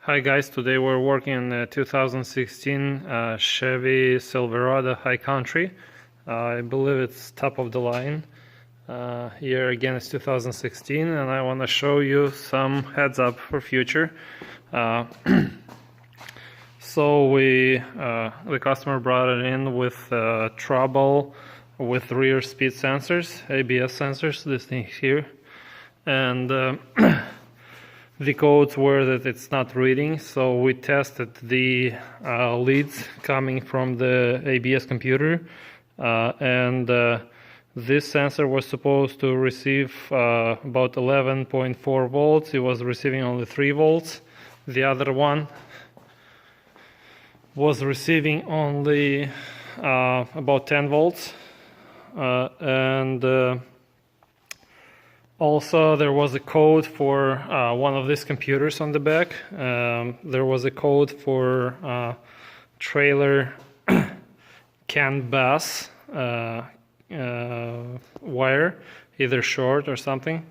Hi guys, today we're working on a 2016 Chevy Silverado High Country. I believe it's top of the line. Here again it's 2016 and I want to show you some heads up for future. So the customer brought it in with trouble with rear speed sensors, ABS sensors, this thing here, and the codes were that it's not reading, so we tested the leads coming from the ABS computer, and this sensor was supposed to receive about 11.4 volts. It was receiving only 3 volts. The other one was receiving only about 10 volts, and also there was a code for one of these computers on the back. There was a code for trailer CAN bus wire, either short or something,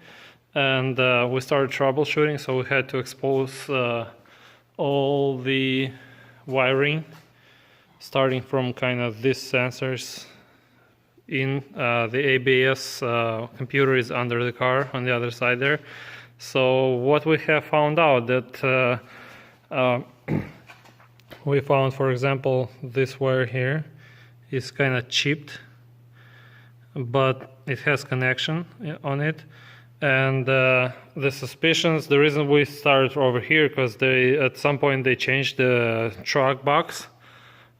and we started troubleshooting, so we had to expose all the wiring, starting from kind of these sensors in the ABS computer is under the car on the other side there. So what we have found out that we found, for example, this wire here is kind of chipped, but it has connection on it. And the suspicions, the reason we started over here, because they at some point they changed the truck box,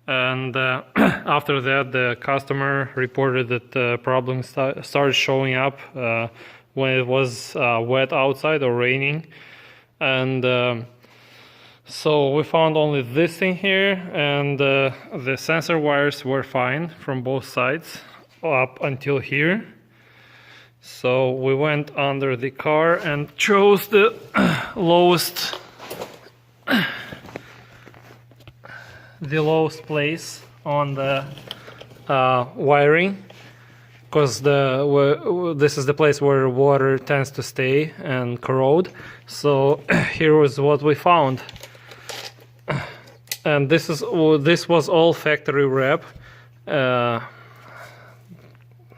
and after that the customer reported that the problem started showing up when it was wet outside or raining. And so we found only this thing here, and the sensor wires were fine from both sides up until here. So we went under the car and chose the lowest place on the wiring, because this is the place where water tends to stay and corrode. So here was what we found, and this was all factory wrap.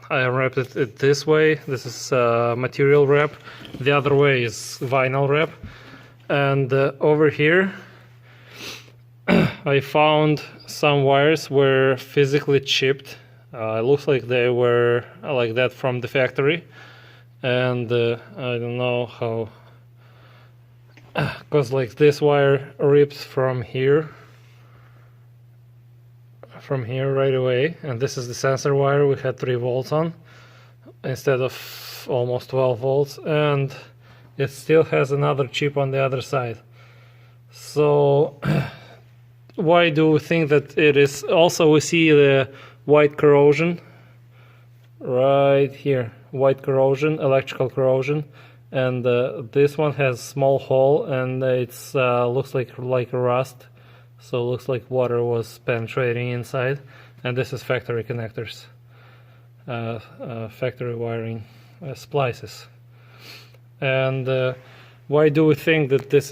I wrapped it this way. This is material wrap. The other way is vinyl wrap. And over here I found some wires were physically chipped. It looks like they were like that from the factory, and I don't know how, because like this wire rips from here right away, and this is the sensor wire we had 3 volts on instead of almost 12 volts, and it still has another chip on the other side. So why do we think that it is? Also, we see the white corrosion right here, white corrosion, electrical corrosion, and this one has small hole, and it's looks like rust, so it looks like water was penetrating inside. And this is factory connectors, factory wiring splices. And why do we think that this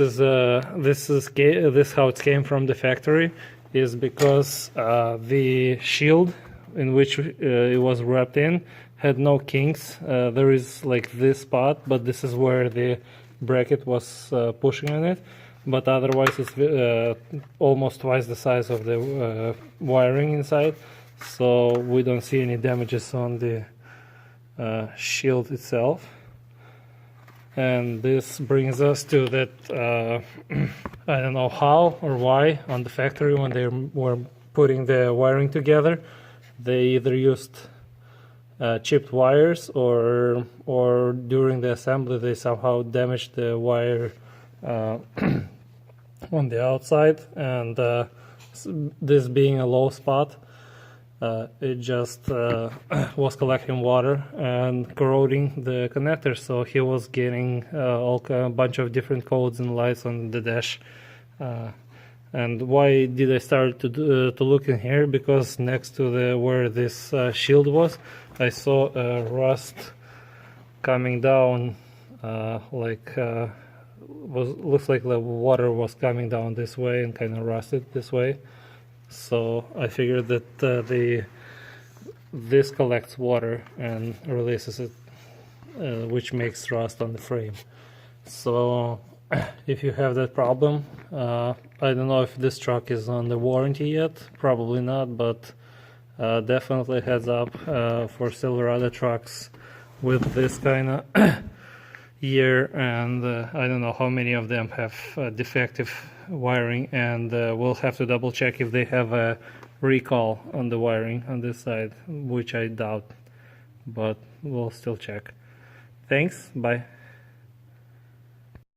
how it came from the factory? Is because the shield in which it was wrapped in had no kinks. There is like this spot, but this is where the bracket was pushing on it. But otherwise it's almost twice the size of the wiring inside, so we don't see any damages on the shield itself. And this brings us to that I don't know how or why on the factory, when they were putting the wiring together, they either used chipped wires, or during the assembly they somehow damaged the wire on the outside, and this being a low spot, it just was collecting water and corroding the connector, so he was getting a bunch of different codes and lights on the dash. And why did I start to look in here? Because next to where this shield was, I saw rust coming down like looks like the water was coming down this way and kind of rusted this way. So I figured that this collects water and releases it, which makes rust on the frame. So if you have that problem, I don't know if this truck is on the warranty yet, probably not, but definitely heads up for Silverado trucks with this kind of year, and I don't know how many of them have defective wiring, and we'll have to double check if they have a recall on the wiring on this side, which I doubt, but we'll still check. Thanks, bye.